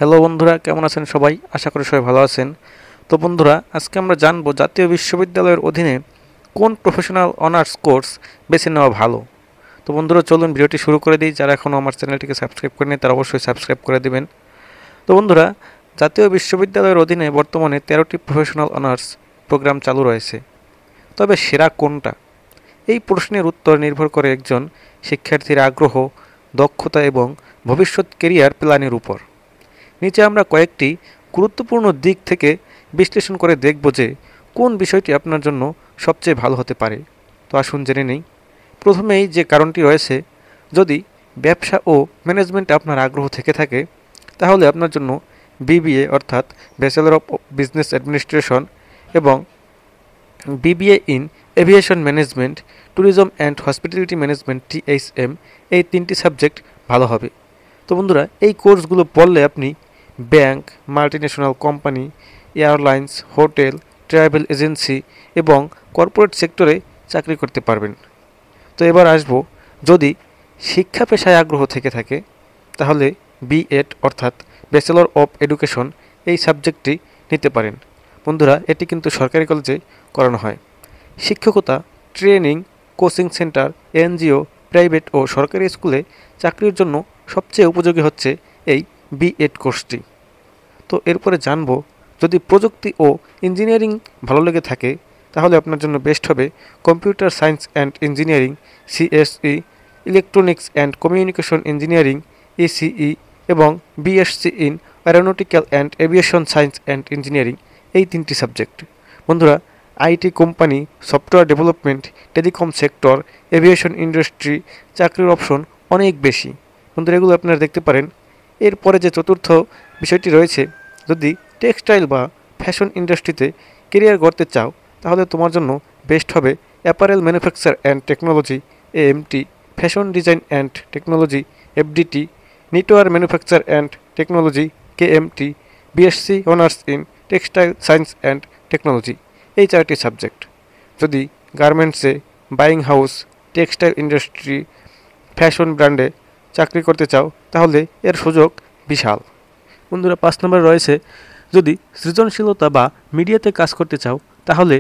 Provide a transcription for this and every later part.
Hello বন্ধুরা, কেমন আছেন সবাই? আশা করি সবাই ভালো আছেন। তো বন্ধুরা, আজকে আমরা জানবো জাতীয় বিশ্ববিদ্যালয়ের অধীনে কোন প্রফেশনাল অনার্স কোর্স বেছে নেওয়া ভালো। তো বন্ধুরা, চলুন ভিডিওটি শুরু করে দিই। যারা এখনও আমার চ্যানেলটিকে সাবস্ক্রাইব করেনি তারা অবশ্যই সাবস্ক্রাইব করে দেবেন। তো বন্ধুরা, জাতীয় বিশ্ববিদ্যালয়ের অধীনে বর্তমানে 13টি প্রফেশনাল অনার্স প্রোগ্রাম চালু রয়েছে। তবে সেরা কোনটা? এই প্রশ্নের উত্তর নির্ভর করে একজন শিক্ষার্থীর আগ্রহ, দক্ষতা এবং ভবিষ্যৎ কেরিয়ার প্ল্যানের উপর। নিচে আমরা কয়েকটি গুরুত্বপূর্ণ দিক থেকে বিশ্লেষণ করে দেখব যে কোন বিষয়টি আপনার জন্য সবচেয়ে ভালো হতে পারে। তো আসুন জেনে নেই। প্রথমেই যে কারণটি রয়েছে, যদি ব্যবসা ও ম্যানেজমেন্টে আপনার আগ্রহ থেকে থাকে তাহলে আপনার জন্য বিবিএ অর্থাৎ ব্যাচেলর অফ বিজনেস অ্যাডমিনিস্ট্রেশন এবং BBA in aviation management, tourism and hospitality management THM এই 3টি সাবজেক্ট ভালো হবে। তো বন্ধুরা, এই কোর্সগুলো পড়লে আপনি bank, multinational company, airlines, hotel, travel agency এবং কর্পোরেট সেক্টরে চাকরি করতে পারবেন। তো এবার আসবো, যদি শিক্ষা পেশায় আগ্রহ থেকে থাকে তাহলে B.Ed অর্থাৎ ব্যাচেলর অফ এডুকেশন এই সাবজেক্টটি নিতে পারেন। বন্ধুরা, এটি কিন্তু সরকারি কলেজে করানো হয়। শিক্ষকতা, training, coaching centre, NGO, private ও সরকারি স্কুলে চাকরির জন্য সবচেয়ে উপযোগী হচ্ছে এই B.Ed কোর্সটি। তো এরপরে জানবো, যদি প্রযুক্তি ও ইঞ্জিনিয়ারিং ভালো লেগে থাকে তাহলে আপনার জন্য বেস্ট হবে computer science and engineering CSE, electronics and communication engineering ECE এবং BSc in aeronautical and aviation science and engineering এই 3টি সাবজেক্ট। বন্ধুরা, IT company, software development, telecom sector, aviation industry চাকরির অপশন অনেক বেশি। বন্ধুরা, এগুলো আপনারা দেখতে পারেন। এরপরে যে চতুর্থ বিষয়টি রয়েছে, যদি টেক্সটাইল বা ফ্যাশন ইন্ডাস্ট্রিতে কেরিয়ার গড়তে চাও তাহলে তোমার জন্য বেস্ট হবে apparel manufacture and technology AMT, fashion design and technology FDT, knitwear manufacture and technology KMT, BSc honours in textile science and technology এই 4টি সাবজেক্ট। যদি গার্মেন্টসে, buying house, textile industry, fashion ব্র্যান্ডে চাকরি করতে চাও তাহলে এর সুযোগ বিশাল। বন্ধুরা, 5 নম্বরে রয়েছে, যদি সৃজনশীলতা বা মিডিয়াতে কাজ করতে চাও তাহলে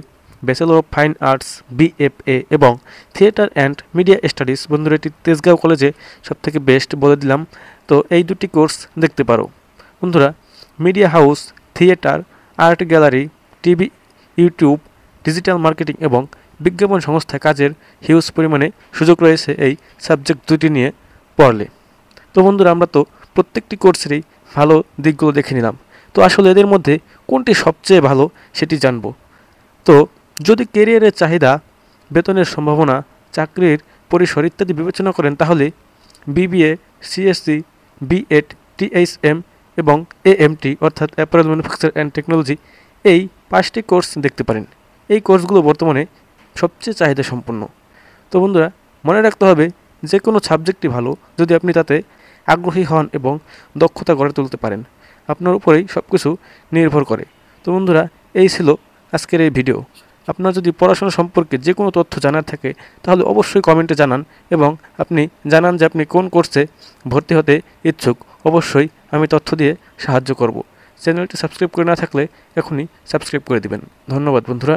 bachelor of fine arts BFA এবং থিয়েটার অ্যান্ড মিডিয়া স্টাডিজ। বন্ধুরা, এটি তেজগাঁও কলেজে সবথেকে বেস্ট বলে দিলাম। তো এই দুটি কোর্স দেখতে পারো। বন্ধুরা, media house, theatre, art gallery, TV, YouTube, digital marketing এবং বিজ্ঞাপন সংস্থায় কাজের হিউজ পরিমাণে সুযোগ রয়েছে এই সাবজেক্ট দুটি নিয়ে পড়লে। তো বন্ধুরা, আমরা তো প্রত্যেকটি কোর্সেরই ভালো দিকগুলো দেখে নিলাম। তো আসলে এদের মধ্যে কোনটি সবচেয়ে ভালো সেটি জানব। তো যদি কেরিয়ারের চাহিদা, বেতনের সম্ভাবনা, চাকরির পরিসর ইত্যাদি বিবেচনা করেন তাহলে BBA, CSE, B.Ed, THM এবং AMT অর্থাৎ অ্যাপারেল ম্যানুফ্যাকচার অ্যান্ড টেকনোলজি এই 5টি কোর্স দেখতে পারেন। এই কোর্সগুলো বর্তমানে সবচেয়ে চাহিদা সম্পন্ন। তো বন্ধুরা, মনে রাখতে হবে যে কোনো সাবজেক্টই ভালো যদি আপনি তাতে আগ্রহী হন এবং দক্ষতা গড়ে তুলতে পারেন। আপনার উপরেই সব কিছু নির্ভর করে। তো বন্ধুরা, এই ছিল আজকের এই ভিডিও। আপনার যদি পড়াশোনা সম্পর্কে যে কোনো তথ্য জানার থাকে তাহলে অবশ্যই কমেন্টে জানান এবং আপনি জানান যে আপনি কোন কোর্সে ভর্তি হতে ইচ্ছুক। অবশ্যই আমি তথ্য দিয়ে সাহায্য করব। চ্যানেলটি সাবস্ক্রাইব করে না থাকলে এখনই সাবস্ক্রাইব করে দিবেন। ধন্যবাদ বন্ধুরা।